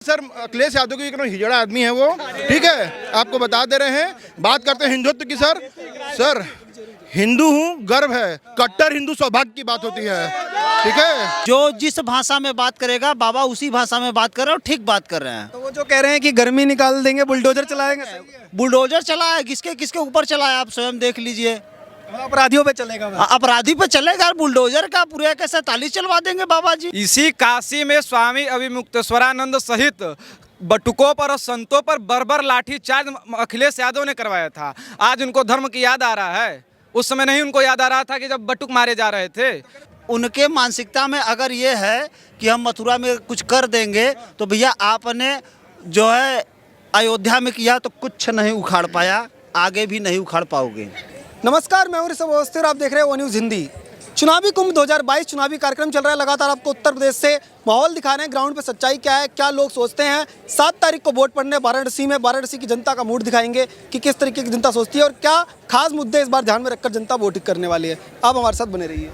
Sir Akhilesh Yadav की एकदम हिजड़ा आदमी है वो, ठीक है, आपको बता दे रहे हैं। बात करते हैं हिंदुत्व की। सर हिंदू हूँ, गर्व है, कट्टर हिंदू सौभाग्य की बात होती है, ठीक है। जो जिस भाषा में बात करेगा बाबा उसी भाषा में बात कर रहे हैं और ठीक बात कर रहे हैं। तो वो जो कह रहे हैं कि गर्मी निकाल देंगे, बुलडोजर चलाएंगे, बुलडोजर चला है, किसके किसके ऊपर चला है आप स्वयं देख लीजिए। अपराधियों पे चलेगा बस। अपराधी पे चलेगा, बुलडोजर का पूरे के 47 चलवा देंगे बाबा जी। इसी काशी में स्वामी अभिमुक्तेश्वरानंद सहित बटुकों पर और संतों पर बर्बर लाठीचार्ज अखिलेश यादव ने करवाया था। आज उनको धर्म की याद आ रहा है, उस समय नहीं उनको याद आ रहा था कि जब बटुक मारे जा रहे थे। उनके मानसिकता में अगर ये है कि हम मथुरा में कुछ कर देंगे तो भैया आपने जो है अयोध्या में किया तो कुछ नहीं उखाड़ पाया, आगे भी नहीं उखाड़ पाओगे। नमस्कार, मैं हूं ऋषभ अवस्थी और आप देख रहे हैं वो न्यूज़ हिंदी। चुनावी कुंभ 2022 चुनावी कार्यक्रम चल रहा है लगातार। आपको उत्तर प्रदेश से माहौल दिखा रहे हैं, ग्राउंड पे सच्चाई क्या है, क्या लोग सोचते हैं। 7 तारीख को वोट पड़ने वाराणसी में, वाराणसी की जनता का मूड दिखाएंगे कि किस तरीके की जनता सोचती है और क्या खास मुद्दे इस बार ध्यान में रखकर जनता वोटिंग करने वाली है। आप हमारे साथ बने रहिए।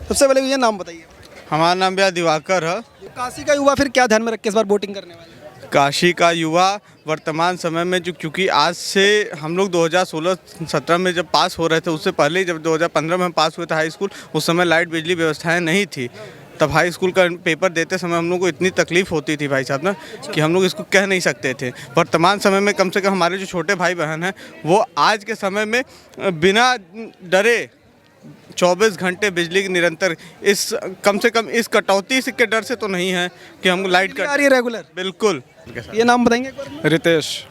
सबसे पहले ये नाम बताइए। हमारा नाम भैया दिवाकर है। काशी का युवा फिर क्या ध्यान में रख के इस बार वोटिंग करने वाले हैं? काशी का युवा वर्तमान समय में क्योंकि आज से हम लोग 2016-17 में जब पास हो रहे थे, उससे पहले जब 2015 में हम पास हुए थे हाई स्कूल, उस समय लाइट बिजली व्यवस्थाएं नहीं थी। तब हाई स्कूल का पेपर देते समय हम लोग को इतनी तकलीफ होती थी भाई साहब ना, कि हम लोग इसको कह नहीं सकते थे। वर्तमान समय में कम से कम हमारे जो छोटे भाई बहन हैं वो आज के समय में बिना डरे 24 घंटे बिजली की निरंतर इस कम से कम इस कटौती के डर से तो नहीं है कि हम लाइट आ रही है रेगुलर। बिल्कुल। ये नाम बताएंगे एक बार? रितेश।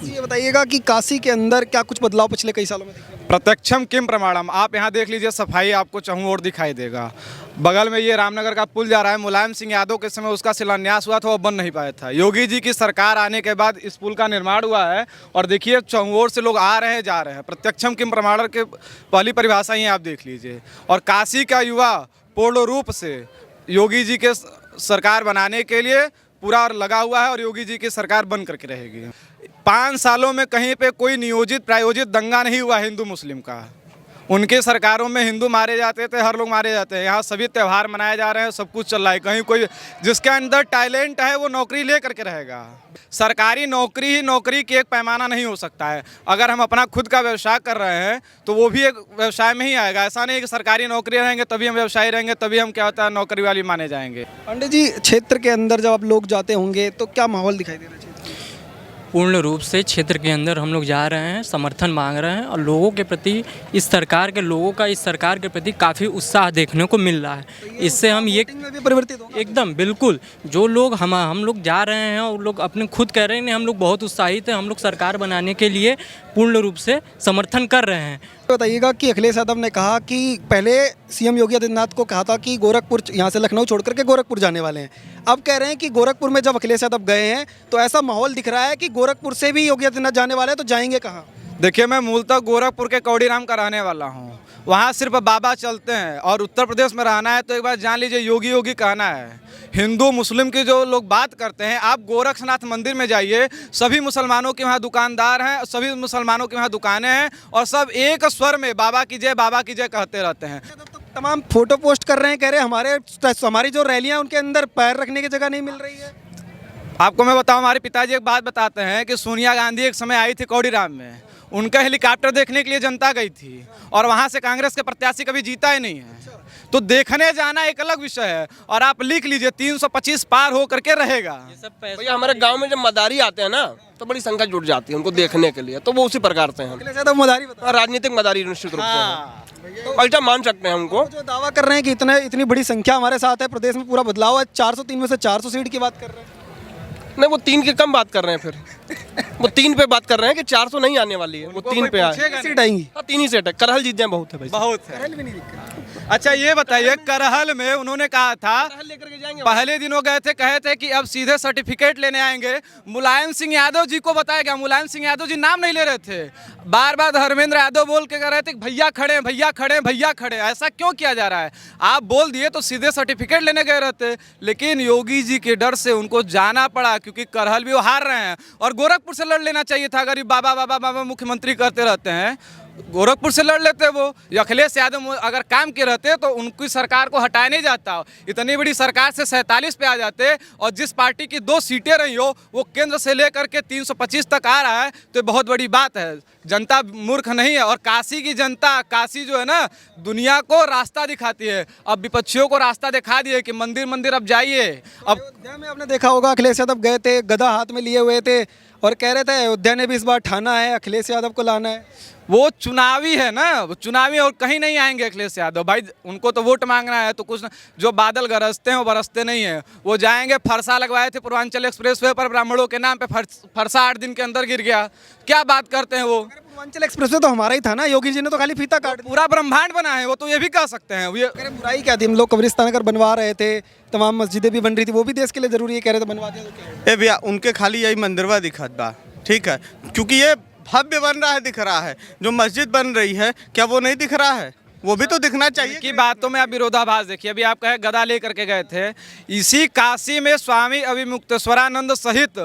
ये बताइएगा कि काशी के अंदर क्या कुछ बदलाव पिछले कई सालों में दिखे? प्रत्यक्षम किम प्रमाणम। आप यहाँ देख लीजिए, सफाई आपको चहुं ओर दिखाई देगा। बगल में ये रामनगर का पुल जा रहा है, मुलायम सिंह यादव के समय उसका शिलान्यास हुआ था, वो बन नहीं पाया था। योगी जी की सरकार आने के बाद इस पुल का निर्माण हुआ है और देखिए चहुं ओर से लोग आ रहे हैं, जा रहे हैं। प्रत्यक्षम किम प्रमाणम के पहली परिभाषा ही आप देख लीजिए। और काशी का युवा पूर्ण रूप से योगी जी के सरकार बनाने के लिए पूरा लगा हुआ है और योगी जी की सरकार बन करके रहेगी। 5 सालों में कहीं पे कोई नियोजित प्रायोजित दंगा नहीं हुआ हिंदू मुस्लिम का। उनके सरकारों में हिंदू मारे जाते थे, हर लोग मारे जाते हैं। यहाँ सभी त्यौहार मनाए जा रहे हैं, सब कुछ चल रहा है। कहीं कोई जिसके अंदर टैलेंट है वो नौकरी ले करके रहेगा। सरकारी नौकरी ही नौकरी की एक पैमाना नहीं हो सकता है। अगर हम अपना खुद का व्यवसाय कर रहे हैं तो वो भी एक व्यवसाय में ही आएगा। ऐसा नहीं कि सरकारी नौकरी रहेंगे तभी हम व्यवसायी रहेंगे, तभी हम क्या होता है नौकरी वाली माने जाएंगे। पंडित जी, क्षेत्र के अंदर जब आप लोग जाते होंगे तो क्या माहौल दिखाई दे रहा है? पूर्ण रूप से क्षेत्र के अंदर हम लोग जा रहे हैं, समर्थन मांग रहे हैं और लोगों के प्रति इस सरकार के प्रति काफ़ी उत्साह देखने को मिल रहा है। इससे हम ये में भी परिवर्तित होगा? एकदम बिल्कुल, जो लोग हम लोग जा रहे हैं और लोग अपने खुद कह रहे हैं हम लोग बहुत उत्साहित हैं, हम लोग सरकार बनाने के लिए पूर्ण रूप से समर्थन कर रहे हैं। बताइएगा कि अखिलेश यादव ने कहा कि पहले सीएम योगी आदित्यनाथ को कहा था कि गोरखपुर, यहाँ से लखनऊ छोड़ करके गोरखपुर जाने वाले हैं। अब कह रहे हैं कि गोरखपुर में जब अखिलेश यादव गए हैं तो ऐसा माहौल दिख रहा है कि गोरखपुर से भी योगी आदित्यनाथ जाने वाले हैं, तो जाएंगे कहाँ? देखिए, मैं मूलतः गोरखपुर के कौड़ीराम का रहने वाला हूँ। वहाँ सिर्फ बाबा चलते हैं और उत्तर प्रदेश में रहना है तो एक बार जान लीजिए योगी योगी कहना है। हिंदू मुस्लिम की जो लोग बात करते हैं, आप गोरखनाथ मंदिर में जाइए, सभी मुसलमानों के वहाँ दुकानदार हैं, सभी मुसलमानों के वहाँ दुकानें हैं और सब एक स्वर में बाबा की जय कहते रहते हैं। तमाम फोटो पोस्ट कर रहे हैं, कह रहे हैं हमारी जो रैलियां उनके अंदर पैर रखने की जगह नहीं मिल रही है। आपको मैं बताऊं, हमारे पिताजी एक बात बताते हैं कि सोनिया गांधी एक समय आई थी कौड़ीराम में, उनका हेलीकॉप्टर देखने के लिए जनता गई थी और वहां से कांग्रेस के प्रत्याशी कभी जीता ही नहीं है। तो देखने जाना एक अलग विषय है और आप लिख लीजिए 325 पार हो करके रहेगा। भैया हमारे गांव में जब मदारी आते हैं ना तो बड़ी संख्या जुट जाती है उनको देखने के लिए, तो वो उसी प्रकार से हैं। मदारी राजनीतिक मदारी निश्चित रूप से पलटा मान सकते हैं हमको। जो दावा कर रहे हैं कि इतनी बड़ी संख्या हमारे साथ है, प्रदेश में पूरा बदलाव है, 403 में से 400 सीट की बात कर रहे हैं। नहीं, वो 3 की कम बात कर रहे हैं, फिर वो 3 पे बात कर रहे हैं कि 400 नहीं आने वाली है, वो 3 पे आए। सीट आएंगी? हाँ, 3 ही सीट है। करहल जीत जाए बहुत है भाई, बहुत है। अच्छा ये बताइए, करहल में उन्होंने कहा था, लेकर के जाएंगे। पहले दिनों गए थे, कहे थे कि अब सीधे सर्टिफिकेट लेने आएंगे। मुलायम सिंह यादव जी को बताया गया, मुलायम सिंह यादव जी नाम नहीं ले रहे थे, बार बार धर्मेंद्र यादव बोल के कह रहे थे भैया खड़े भैया खड़े भैया खड़े। ऐसा क्यों किया जा रहा है? आप बोल दिए तो सीधे सर्टिफिकेट लेने गए रहते, लेकिन योगी जी के डर से उनको जाना पड़ा क्योंकि करहल भी वो हार रहे हैं और गोरखपुर से लड़ लेना चाहिए था। अगर बाबा बाबा बाबा मुख्यमंत्री करते रहते हैं, गोरखपुर से लड़ लेते वो। ये अखिलेश यादव अगर काम के रहते तो उनकी सरकार को हटाया नहीं जाता। इतनी बड़ी सरकार से 47 पे आ जाते, और जिस पार्टी की 2 सीटें रही हो वो केंद्र से लेकर के 325 तक आ रहा है, तो ये बहुत बड़ी बात है। जनता मूर्ख नहीं है। और काशी की जनता, काशी जो है ना, दुनिया को रास्ता दिखाती है। अब विपक्षियों को रास्ता दिखा दिए कि मंदिर मंदिर अब जाइए। अब अयोध्या में आपने देखा होगा अखिलेश यादव गए थे, गदा हाथ में लिए हुए थे और कह रहे थे अयोध्या ने भी इस बार ठाना है, अखिलेश यादव को लाना है। वो चुनावी है ना, वो चुनावी, और कहीं नहीं आएंगे अखिलेश यादव भाई। उनको तो वोट मांगना है, तो कुछ जो बादल गरजते हैं वो बरसते नहीं है। वो जाएंगे, फरसा लगवाए थे पूर्वांचल एक्सप्रेसवे पर ब्राह्मणों के नाम पे, फरसा 8 दिन के अंदर गिर गया। क्या बात करते हैं वो। पूर्वांचल एक्सप्रेसवे तो हमारा ही था ना, योगी जी ने तो खाली फीता काट दिया। पूरा ब्रह्मांड बना है वो, तो ये भी कह सकते हैं। ये अरे बुराई क्या थी, हम लोग कब्रिस्तान अगर बनवा रहे थे, तमाम मस्जिदें भी बन रही थी, वो भी देश के लिए जरूरी है, कह रहे थे बनवा दिया तो क्या हुआ? ए भैया, उनके खाली यही मंदिरवा दिखत बा, ठीक है, क्योंकि ये भव्य बन रहा है, दिख रहा है। जो मस्जिद बन रही है, क्या वो नहीं दिख रहा है? वो भी तो दिखना चाहिए। की बातों में आप विरोधाभास देखिए। अभी आप कहे गदा लेकर के गए थे, इसी काशी में स्वामी अभिमुक्तेश्वरानंद सहित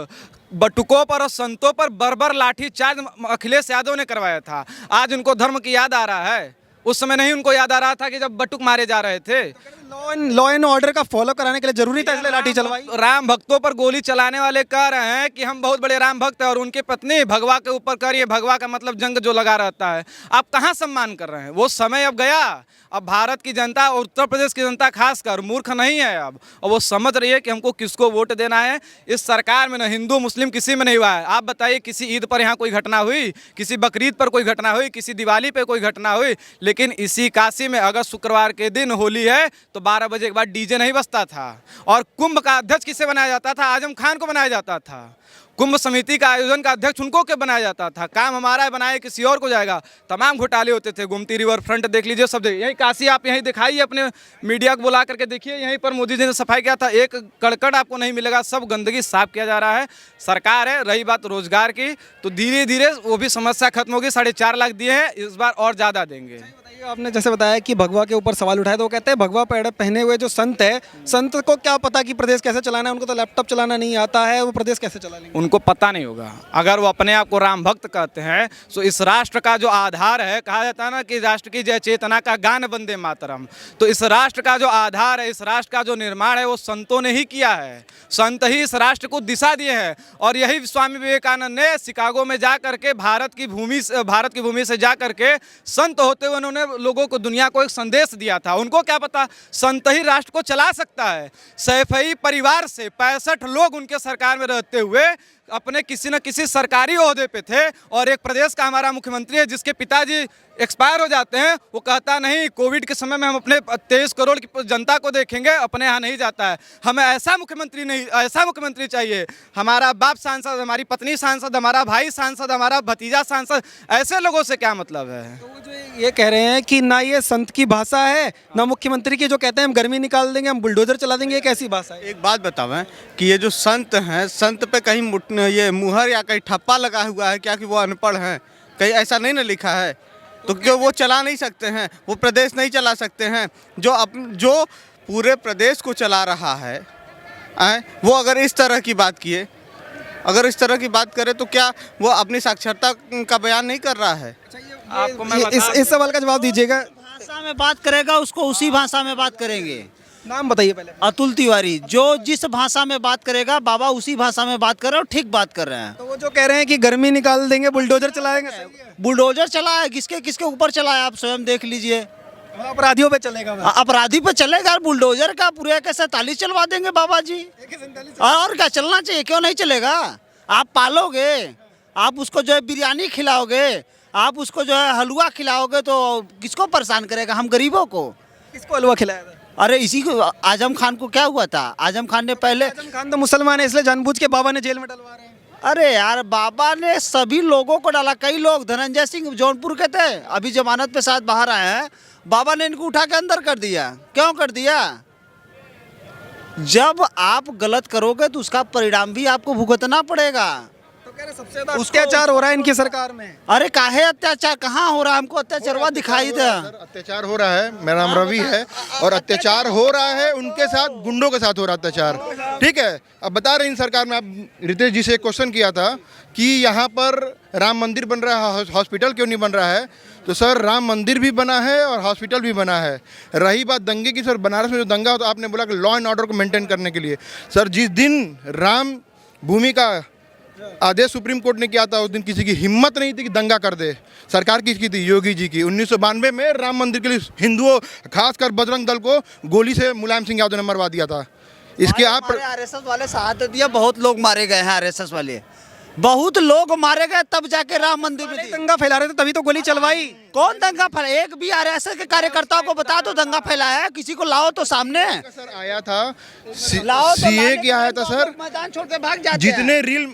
बटुकों पर और संतों पर बर्बर लाठी चार्ज अखिलेश यादव ने करवाया था। आज उनको धर्म की याद आ रहा है, उस समय नहीं उनको याद आ रहा था कि जब बटुक मारे जा रहे थे। लॉ एंड ऑर्डर का फॉलो कराने के लिए जरूरी था इसलिए लाठी चलवाई। राम भक्तों पर गोली चलाने वाले कह रहे हैं कि हम बहुत बड़े राम भक्त हैं, और उनकी पत्नी भगवा के ऊपर करिए। भगवा का मतलब जंग जो लगा रहता है। आप कहाँ सम्मान कर रहे हैं? वो समय अब गया। अब भारत की जनता और उत्तर प्रदेश की जनता खासकर मूर्ख नहीं है अब, और वो समझ रही है कि हमको किसको वोट देना है। इस सरकार में ना हिंदू मुस्लिम किसी में नहीं हुआ है। आप बताइए, किसी ईद पर यहाँ कोई घटना हुई? किसी बकरीद पर कोई घटना हुई? किसी दिवाली पे कोई घटना हुई? लेकिन इसी काशी में अगर शुक्रवार के दिन होली है तो 12 बजे के बाद डीजे नहीं बजता था। और कुंभ का अध्यक्ष किसे बनाया जाता था? आजम खान को बनाया जाता था। कुंभ समिति का आयोजन का अध्यक्ष उनको के बनाया जाता था। काम हमारा है, बनाए किसी और को जाएगा। तमाम घोटाले होते थे। गोमती रिवर फ्रंट देख लीजिए, सब यही काशी आप यहीं दिखाइए, अपने मीडिया को बुला करके देखिए। यहीं पर मोदी जी ने सफाई किया था, एक कड़कड़ आपको नहीं मिलेगा। सब गंदगी साफ किया जा रहा है। सरकार है। रही बात रोजगार की, तो धीरे धीरे वो भी समस्या खत्म होगी। 4.5 लाख दिए हैं, इस बार और ज़्यादा देंगे। आपने जैसे बताया कि भगवा के ऊपर सवाल उठाए, तो वो कहते हैं भगवा पहने हुए जो संत है, संत को क्या पता कि प्रदेश कैसे चलाना है? उनको तो लैपटॉप चलाना नहीं आता है, वो प्रदेश कैसे चला लेंगे? उनको पता नहीं होगा। अगर वो अपने आप को राम भक्त कहते हैं, तो इस राष्ट्र का जो आधार है, कहा जाता है ना कि राष्ट्र की जय चेतना का गान वंदे मातरम, तो इस राष्ट्र का जो आधार है, इस राष्ट्र का जो निर्माण है, वो संतों ने ही किया है। संत ही इस राष्ट्र को दिशा दिए हैं। और यही स्वामी विवेकानंद ने शिकागो में जा करके भारत की भूमि से जा करके संत होते हुए उन्होंने लोगों को, दुनिया को एक संदेश दिया था। उनको क्या पता संत ही राष्ट्र को चला सकता है। सैफई परिवार से 65 लोग उनके सरकार में रहते हुए अपने किसी न किसी सरकारी ओहदे पे थे, और एक प्रदेश का हमारा मुख्यमंत्री है जिसके पिताजी एक्सपायर हो जाते हैं, वो कहता नहीं कोविड के समय में हम अपने 23 करोड़ की जनता को देखेंगे, अपने यहाँ नहीं जाता है। हमें ऐसा मुख्यमंत्री चाहिए। हमारा बाप सांसद, हमारी पत्नी सांसद, हमारा भाई सांसद, हमारा भतीजा सांसद, ऐसे लोगों से क्या मतलब है? तो वो जो ये कह रहे हैं कि ना ये संत की भाषा है, ना मुख्यमंत्री की जो कहते हैं हम गर्मी निकाल देंगे, हम बुलडोजर चला देंगे, ये कैसी भाषा है? एक बात बतावें कि ये जो संत हैं, संत पे कहीं ये मुहर या कहीं ठप्पा लगा हुआ है क्या कि वो अनपढ़ हैं? कहीं ऐसा नहीं ना लिखा है? तो क्यों वो चला नहीं सकते हैं? वो प्रदेश नहीं चला सकते हैं? जो पूरे प्रदेश को चला रहा है, वो अगर इस तरह की बात किए, अगर इस तरह की बात करे, तो क्या वो अपनी साक्षरता का बयान नहीं कर रहा है? आपको मैं इस सवाल का जवाब दीजिएगा। भाषा में बात करेगा उसको उसी भाषा में बात करेंगे। नाम बताइए पहले। अतुल तिवारी, जो जिस भाषा में बात करेगा बाबा उसी भाषा में बात कर रहे हैं, और ठीक बात कर रहे हैं। तो वो जो कह रहे हैं कि गर्मी निकाल देंगे, बुलडोजर चलाएंगे, सही है? बुलडोजर चला है, किसके किसके ऊपर चला है आप स्वयं देख लीजिए। अपराधियों पे चलेगा बस। अपराधी पे चलेगा, और बुलडोजर का पूरे के 47 चलवा देंगे बाबा जी। और क्या चलना चाहिए, क्यों नहीं चलेगा? आप पालोगे, आप उसको जो है बिरयानी खिलाओगे, आप उसको जो है हलवा खिलाओगे, तो किसको परेशान करेगा? हम गरीबों को। किसको हलवा खिलाया था? अरे इसी को, आजम खान को क्या हुआ था? आजम खान ने पहले, आजम खान तो मुसलमान है, इसलिए जानबूझ के बाबा ने जेल में डलवा रहे हैं। अरे यार बाबा ने सभी लोगों को डाला। कई लोग, धनंजय सिंह जौनपुर के थे, अभी जमानत पे शायद बाहर आए हैं, बाबा ने इनको उठा के अंदर कर दिया। क्यों कर दिया? जब आप गलत करोगे तो उसका परिणाम भी आपको भुगतना पड़ेगा। तो सबसे ज्यादा अत्याचार हो रहा है इनकी सरकार में। अरे काहे अत्याचार, कहाँ हो रहा है? हमको अत्याचारवा दिखाई दे। सर अत्याचार हो रहा है, मेरा नाम रवि है, और अत्याचार हो रहा है उनके साथ, गुंडों के साथ हो रहा है अत्याचार, ठीक है। अब बता रहे इन सरकार में, आप रितेश जी से एक क्वेश्चन किया था कि यहाँ पर राम मंदिर बन रहा है, हॉस्पिटल क्यों नहीं बन रहा है? तो सर राम मंदिर भी बना है और हॉस्पिटल भी बना है। रही बात दंगे की, सर बनारस में जो दंगा हो तो आपने बोला कि लॉ एंड ऑर्डर को मेंटेन करने के लिए, सर जिस दिन राम भूमि का आदेश सुप्रीम कोर्ट ने किया था उस दिन किसी की हिम्मत नहीं थी कि दंगा कर दे। सरकार किसकी थी? योगी जी की। 1992 में राम मंदिर के लिए हिंदुओं, खासकर बजरंग दल को गोली से मुलायम सिंह यादव ने मरवा दिया था। इसके आप आरएसएस वाले साथ दिया, बहुत लोग मारे गए हैं आरएसएस वाले, बहुत लोग मारे गए, तब जाके राम मंदिर में दंगा फैला रहे थे तभी तो गोली चलवाई। कौन दंगा फैला? एक भी आरएसएस के कार्यकर्ताओं को बता दो दंगा फैलाया है, किसी को लाओ तो सामने। सर आया था लाओ तो सीए क्या आया था सर, मैदान छोड़ के भाग जाते जितने रील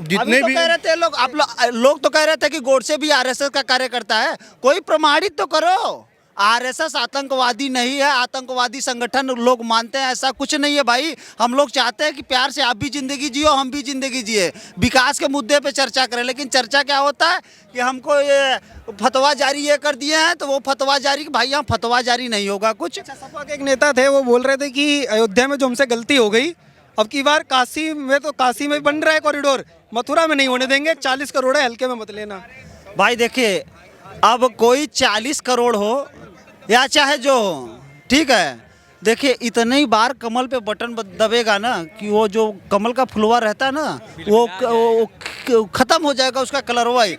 जितने तो भी कह रहे थे लोग, आप लोग तो कह रहे थे कि गोडसे भी आरएसएस का कार्यकर्ता है, कोई प्रमाणित तो करो। आरएसएस आतंकवादी नहीं है, आतंकवादी संगठन लोग मानते हैं, ऐसा कुछ नहीं है भाई। हम लोग चाहते हैं कि प्यार से आप भी जिंदगी जियो, हम भी जिंदगी जिए, विकास के मुद्दे पे चर्चा करें। लेकिन चर्चा क्या होता है कि हमको ये फतवा जारी ये कर दिए हैं तो वो फतवा जारी, भाई यहाँ फतवा जारी नहीं होगा कुछ। सपा के एक नेता थे, वो बोल रहे थे कि अयोध्या में जो हमसे गलती हो गई, अब की बार काशी में, तो काशी में बन रहा है कॉरिडोर, मथुरा में नहीं होने देंगे, 40 करोड़ है, हल्के में मत लेना। भाई देखिए, अब कोई 40 करोड़ हो या चाहे जो हो, ठीक है, देखिए इतने ही बार कमल पे बटन दबेगा ना कि वो जो कमल का फुलवा रहता है ना वो खत्म हो जाएगा, उसका कलर वही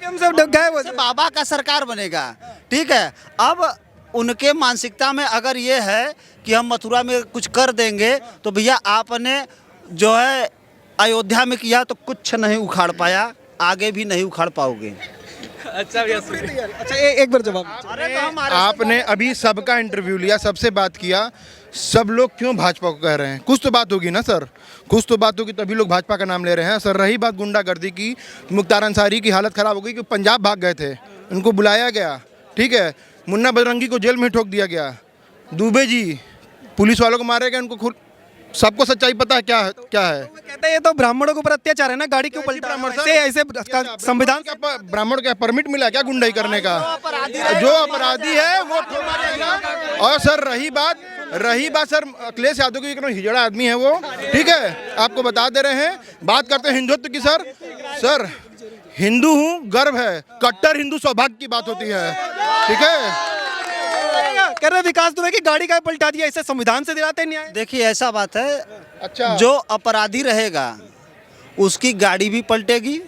बाबा का सरकार बनेगा, ठीक है। अब उनके मानसिकता में अगर ये है कि हम मथुरा में कुछ कर देंगे तो भैया आपने जो है अयोध्या में किया तो कुछ नहीं उखाड़ पाया, आगे भी नहीं उखाड़ पाओगे। अच्छा एक बार जवाब। अरे तो हम आपने अभी सबका इंटरव्यू लिया, सबसे बात किया, सब लोग क्यों भाजपा को कह रहे हैं? कुछ तो बात होगी ना सर, कुछ तो बात होगी तभी लोग भाजपा का नाम ले रहे हैं। सर रही बात गुंडागर्दी की, मुख्तार अंसारी की हालत ख़राब हो गई कि पंजाब भाग गए थे, उनको बुलाया गया, ठीक है, मुन्ना बजरंगी को जेल में ठोक दिया गया, दुबे जी पुलिस वालों को मारे गए, उनको सबको सच्चाई पता है क्या है। कहते हैं ये तो ब्राह्मणों के ऊपर अत्याचार है ना, गाड़ी क्यों पलटा? ऐसे संविधान का ब्राह्मण का परमिट मिला क्या गुंडाई करने का? जो अपराधी है वो ठोका जाएगा। और सर रही बात सर अखिलेश यादव की, एकदम हिजड़ा आदमी है वो, ठीक है, आपको बता दे रहे हैं। बात करते हैं हिंदुत्व की। सर हिंदू हूँ, गर्व है, कट्टर हिंदू सौभाग्य की बात होती है, ठीक है। कह रहे विकास दुबे की गाड़ी का पलटा दिया, इसे संविधान से दिलाते न्याय। देखिए ऐसा बात है, अच्छा जो अपराधी रहेगा उसकी गाड़ी भी पलटेगी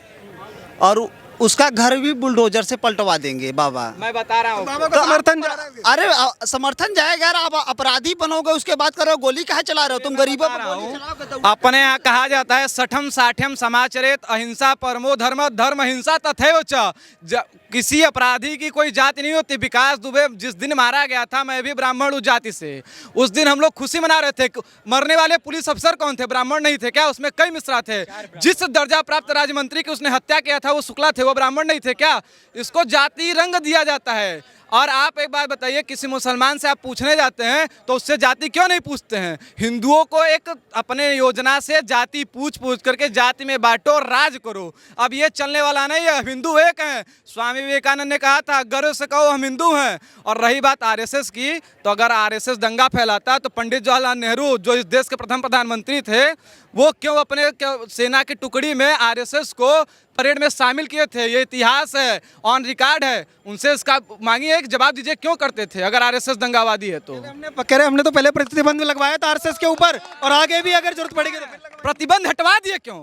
और उसका घर भी बुलडोजर से पलटवा देंगे बाबा। मैं बता रहा हूँ, बाबा का समर्थन जा रहा है। अरे समर्थन जाएगा यार, आप अपराधी बनोगे उसके बाद करो, गोली कहाँ चला रहे हो तुम? गरीबों पर गोली चलाओगे तो अपने यहाँ कहा जाता है सठम साठ्यम समाचरेत अहिंसा परमो धर्म, धर्म हिंसा तथैव च। किसी अपराधी की कोई जाति नहीं होती। विकास दुबे जिस दिन मारा गया था, मैं भी ब्राह्मण उस जाति से, उस दिन हम लोग खुशी मना रहे थे। मरने वाले पुलिस अफसर कौन थे? ब्राह्मण नहीं थे क्या? उसमें कई मिश्रा थे। जिस दर्जा प्राप्त राज्य मंत्री की उसने हत्या किया था वो शुक्ला थे, वो ब्राह्मण नहीं थे क्या? इसको जाति रंग दिया जाता है। और आप एक बात बताइए, किसी मुसलमान से आप पूछने जाते हैं तो उससे जाति क्यों नहीं पूछते हैं? हिंदुओं को एक अपने योजना से जाति पूछ करके जाति में बांटो, राज करो। अब ये चलने वाला नहीं है, हिंदू एक हैं। स्वामी विवेकानंद ने कहा था गर्व से कहो हम हिंदू हैं। और रही बात आरएसएस की, तो अगर आरएसएस दंगा फैलाता तो पंडित जवाहरलाल नेहरू जो इस देश के प्रथम प्रधानमंत्री थे, वो क्यों अपने सेना की टुकड़ी में आरएसएस को परेड में शामिल किए थे? ये इतिहास है, ऑन रिकॉर्ड है। उनसे इसका मांगिए, एक जवाब दीजिए, क्यों करते थे अगर आरएसएस दंगावादी है तो? हमने तो पहले प्रतिबंध लगवाया था आरएसएस के ऊपर, और आगे भी अगर जरूरत पड़ेगी तो प्रतिबंध हटवा दिए क्यों?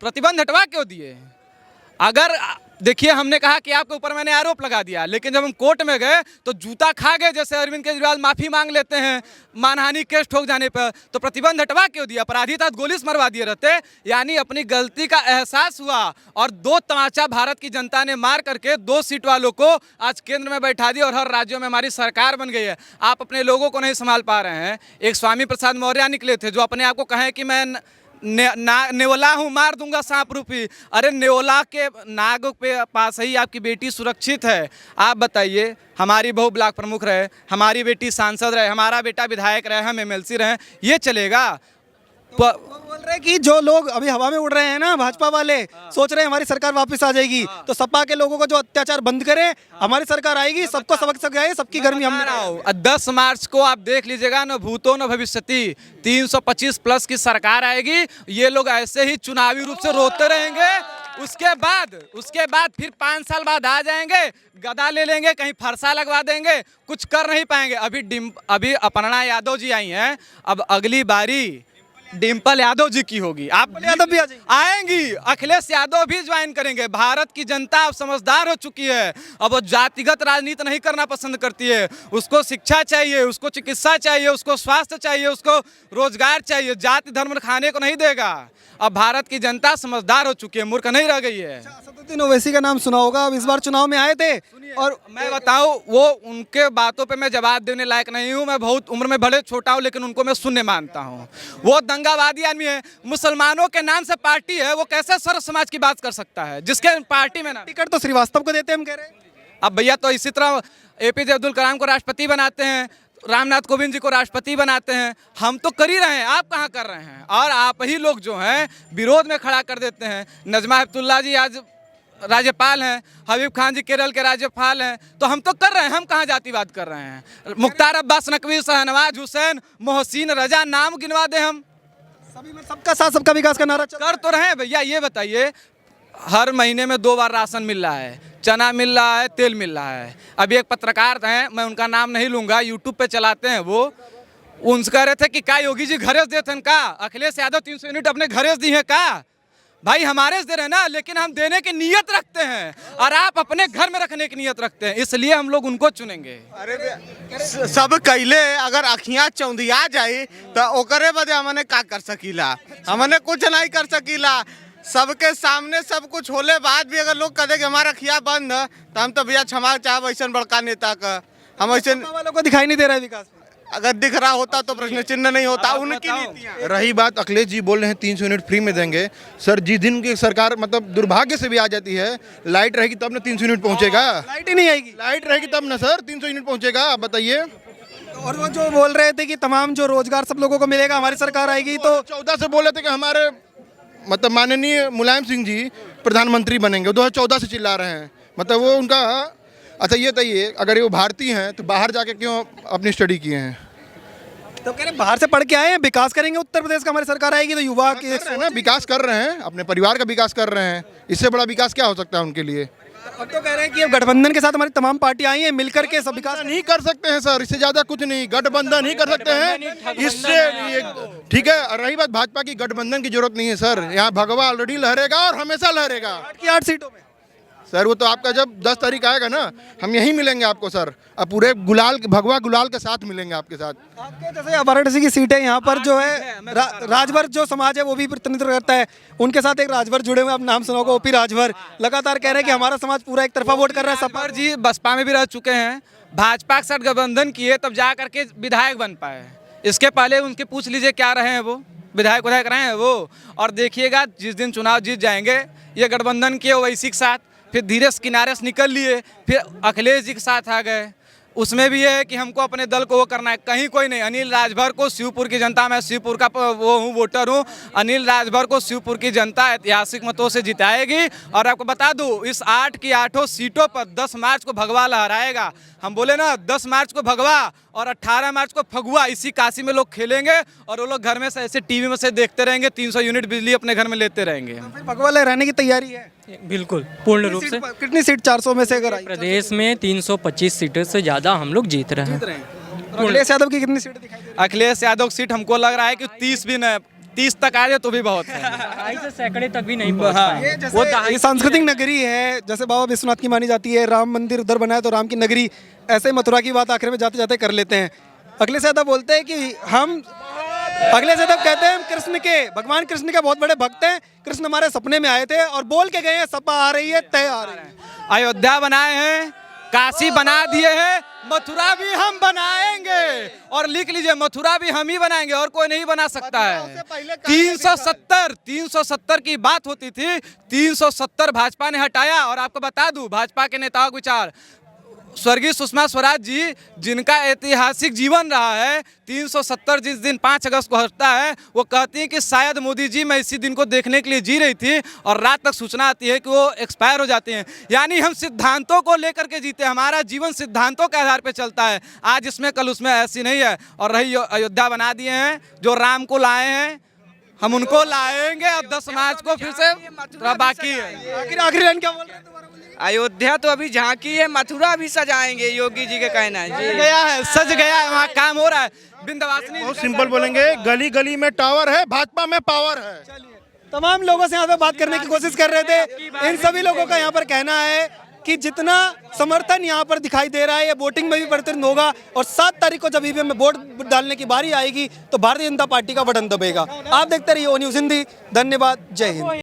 प्रतिबंध हटवा क्यों दिए? अगर देखिए, हमने कहा कि आपके ऊपर मैंने आरोप लगा दिया, लेकिन जब हम कोर्ट में गए तो जूता खा गए। जैसे अरविंद केजरीवाल माफी मांग लेते हैं मानहानि केस ठोक जाने पर, तो प्रतिबंध हटवा क्यों दिया? अपराधी था गोली से मरवा दिए रहते। यानी अपनी गलती का एहसास हुआ और 2 तमाचा भारत की जनता ने मार करके 2 सीट वालों को आज केंद्र में बैठा दिया और हर राज्यों में हमारी सरकार बन गई है। आप अपने लोगों को नहीं संभाल पा रहे हैं। एक स्वामी प्रसाद मौर्य निकले थे जो अपने आप को कहें कि मैं नेवला हूँ, मार दूंगा सांप रूपी। अरे नेवला के नाग पे पास ही आपकी बेटी सुरक्षित है। आप बताइए, हमारी बहू ब्लॉक प्रमुख रहे, हमारी बेटी सांसद रहे, हमारा बेटा विधायक रहे, हम एमएलसी रहे, ये चलेगा? बोल रहे हैं कि जो लोग अभी हवा में उड़ रहे हैं ना भाजपा वाले, सोच रहे हैं हमारी सरकार वापस आ जाएगी, तो सपा के लोगों को जो अत्याचार बंद करें, हमारी सरकार आएगी, सबको सबक सकाए, सबकी गर्मी हम बता रहा हूं, 10 मार्च को आप देख लीजिएगा, न भूतो न भविष्यति, 325 प्लस की सरकार आएगी। ये लोग ऐसे ही चुनावी रूप से रोते रहेंगे। उसके बाद फिर 5 साल बाद आ जाएंगे, गदा ले लेंगे, कहीं फरसा लगवा देंगे, कुछ कर नहीं पाएंगे। अभी अपर्णा यादव जी आई हैं, अब अगली बारी डिम्पल यादव जी की होगी। आप यादव भी आएंगी, अखिलेश यादव भी ज्वाइन करेंगे। भारत की जनता अब समझदार हो चुकी है, अब वो जातिगत राजनीति नहीं करना पसंद करती है। उसको शिक्षा चाहिए, उसको चिकित्सा चाहिए, उसको स्वास्थ्य चाहिए, उसको रोजगार चाहिए, जाति धर्म खाने को नहीं देगा। अब भारत की जनता समझदार हो चुकी है, मूर्ख नहीं रह गई है। असदुद्दीन ओवैसी का नाम सुना होगा, अब इस बार चुनाव में आए थे और मैं बताऊं, वो उनके बातों पे मैं जवाब देने लायक नहीं हूं। मैं बहुत उम्र में बड़े छोटा हूं, लेकिन उनको मैं शून्य मानता हूं। वो दंगावादी आदमी है, मुसलमानों के नाम से पार्टी है, वो कैसे सर्व समाज की बात कर सकता है जिसके पार्टी में ना। टिकट तो श्रीवास्तव को देते हैं, हम कह रहे हैं। अब भैया तो इसी तरह APJ अब्दुल कलाम को राष्ट्रपति बनाते हैं, रामनाथ कोविंद जी को राष्ट्रपति बनाते हैं। हम तो कर ही रहे हैं, आप कहाँ कर रहे हैं? और आप ही लोग जो हैं विरोध में खड़ा कर देते हैं। नजमा हेपतुल्ला जी आज राज्यपाल हैं, हबीब खान जी केरल के राज्यपाल हैं, तो हम तो कर रहे हैं, हम कहाँ जातिवाद कर रहे हैं? मुख्तार अब्बास नकवी, शहनवाज हुसैन, मोहसिन रजा, नाम गिनवा दें हम। सभी में सबका साथ सबका विकास का नारा कर तो रहे हैं भैया। ये बताइए, हर महीने में 2 बार राशन मिल रहा है, चना मिल रहा है, तेल मिल रहा है। अभी एक पत्रकार हैं, मैं उनका नाम नहीं लूंगा, यूट्यूब पे चलाते हैं वो, उनसे कह रहे थे कि का योगी जी घरेज देते हैं का, अखिलेश यादव 300 यूनिट अपने घरेज दी है का। भाई हमारे दे रहे ना, लेकिन हम देने की नियत रखते हैं और आप अपने घर में रखने की नियत रखते हैं, इसलिए हम लोग उनको चुनेंगे। अरे सब कहले अगर अखियां चौंधिया जाए तो ओकरे बदे हमने का कर सकीला, हमने कुछ नहीं कर सकीला। सबके सामने सब कुछ होले बाद भी अगर लोग कहे कि हमारा अखियां बंद है, तो हम तो भैया क्षमा चाहे ऐसा बड़का नेता का। हम ऐसे वालों को दिखाई नहीं दे रहा है विकास में। अगर दिख रहा होता तो प्रश्न चिन्ह नहीं होता। उनकी नीतियां। रही बात, अखिलेश जी बोल रहे हैं 300 यूनिट फ्री में देंगे। सर जिस दिन की सरकार मतलब दुर्भाग्य से भी आ जाती है, लाइट रहेगी तब ना 300 यूनिट पहुंचेगा। लाइट ही नहीं आएगी, लाइट रहेगी तब ना सर 300 यूनिट पहुंचेगा। आप बताइए। और वो जो बोल रहे थे कि तमाम जो रोजगार सब लोगों को मिलेगा, हमारी सरकार आएगी तो 14 से बोले थे कि हमारे मतलब माननीय मुलायम सिंह जी प्रधानमंत्री बनेंगे, 2014 से चिल्ला रहे हैं। मतलब वो उनका। अच्छा ये बताइए, अगर वो भारतीय हैं तो बाहर जाके क्यों अपनी स्टडी किए हैं? तो कह रहे बाहर से पढ़ के आए हैं, विकास करेंगे उत्तर प्रदेश का, हमारी सरकार आएगी तो युवा की कर रहे हैं ना, विकास कर रहे हैं, अपने परिवार का विकास कर रहे हैं। इससे बड़ा विकास क्या हो सकता है उनके लिए? अब तो कह रहे हैं कि अब गठबंधन के साथ हमारी तमाम पार्टियां आई हैं, मिलकर के सब विकास नहीं कर सकते हैं सर, इससे ज्यादा कुछ नहीं। गठबंधन ही कर सकते हैं, इससे ठीक है। और रही बात भाजपा की, गठबंधन की जरूरत नहीं है सर। यहाँ भगवा ऑलरेडी लहरेगा और हमेशा लहरेगा। 8 सीटों में सर वो तो आपका जब 10 तारीख आएगा ना, हम यहीं मिलेंगे आपको सर। अब पूरे गुलाल, भगवा गुलाल के साथ मिलेंगे आपके साथ। आपके जैसे वाराणसी की सीट है, यहाँ पर जो है राजभर जो समाज है वो भी प्रतिनिधित्व करता है। उनके साथ एक राजभर जुड़े हुए, आप नाम सुना होगा, OP राजभर लगातार कह रहे हैं कि हमारा समाज पूरा एक तरफा वोट कर रहा है। सपर जी बसपा में भी रह चुके हैं, भाजपा के साथ गठबंधन किए तब जा करके विधायक बन पाए। इसके पहले उनके पूछ लीजिए क्या रहे हैं वो, विधायक रहे हैं वो। और देखिएगा जिस दिन चुनाव जीत जाएंगे, ये गठबंधन किए ओवैसी के साथ, फिर धीरे से किनारे से निकल लिए, फिर अखिलेश जी के साथ आ गए। उसमें भी ये है कि हमको अपने दल को वो करना है, कहीं कोई नहीं। अनिल राजभर को शिवपुर की जनता, मैं शिवपुर का वो हूँ, वोटर हूँ। अनिल राजभर को शिवपुर की जनता ऐतिहासिक मतों से जिताएगी। और आपको बता दूँ, इस 8 की 8 सीटों पर 10 मार्च को भगवा लहराएगा। हम बोले ना 10 मार्च को भगवा और 18 मार्च को फगुआ, इसी काशी में लोग खेलेंगे और वो लोग घर में से ऐसे टीवी में से देखते रहेंगे, 300 यूनिट बिजली अपने घर में लेते रहेंगे। भगवा लहराने की तैयारी है बिल्कुल पूर्ण रूप से। कितनी सीट 400 में से अगर आई? प्रदेश में 325 सीटों से ज़्यादा हम लोग जीत रहे हैं। अखिलेश यादव की कितनी सीट दिखाई दे रही है? अखिलेश यादव की सीट हमको लग रहा है कि 30 भी न 30 तक आ जाए तो भी बहुत है। 2.5 से सैकड़े तक भी नहीं पहुंच पाए। ये जैसे ये सांस्कृतिक नगरी है, जैसे बाबा विश्वनाथ की मानी जाती है, राम मंदिर उधर बना है तो राम की नगरी, ऐसे ही मथुरा की बात आखिर में जाते जाते कर लेते हैं। अखिलेश यादव बोलते हैं कि अखिलेश यादव कहते हैं हम कृष्ण के, भगवान कृष्ण के बहुत बड़े भक्त हैं। कृष्ण हमारे सपने में आए थे और बोल के गए हैं, सपा आ रही है, तय आ रही है। अयोध्या बनाए हैं, काशी बना दिए हैं, मथुरा भी हम बनाएंगे। और लिख लीजिए, मथुरा भी हम ही बनाएंगे और कोई नहीं बना सकता है। 370 की बात होती थी, 370 भाजपा ने हटाया। और आपको बता दूं, भाजपा के नेताओं के विचार, स्वर्गीय सुषमा स्वराज जी, जिनका ऐतिहासिक जीवन रहा है, 370 जिस दिन 5 अगस्त को हटता है, वो कहती हैं कि शायद मोदी जी मैं इसी दिन को देखने के लिए जी रही थी और रात तक सूचना आती है कि वो एक्सपायर हो जाते हैं। यानी हम सिद्धांतों को लेकर के जीते, हमारा जीवन सिद्धांतों के आधार पर चलता है। आज इसमें कल उसमें ऐसी नहीं है। और रही अयोध्या बना दिए हैं, जो राम को लाए हैं हम उनको लाएंगे। अब 10 मार्च को फिर से बाकी है। आखिरी लाइन क्या बोल रहे हैं? अयोध्या तो अभी झांकी है, मथुरा भी सजाएंगे, योगी जी का कहना है जी। गया है, सज गया है, वहाँ काम हो रहा है। विंध्यवासिनी बहुत सिंपल बोलेंगे, गली गली में टावर है, भाजपा में पावर है। तमाम लोगों से यहाँ पे बात करने की कोशिश कर रहे थे। इन सभी लोगों का यहाँ पर कहना है कि जितना समर्थन यहाँ पर दिखाई दे रहा है ये वोटिंग में भी प्रतिबिंब होगा और 7 तारीख को जब ईवीएम में वोट डालने की बारी आएगी तो भारतीय जनता पार्टी का बटन दबेगा। आप देखते रहिए ओ न्यूज़ हिंदी। धन्यवाद। जय हिंद।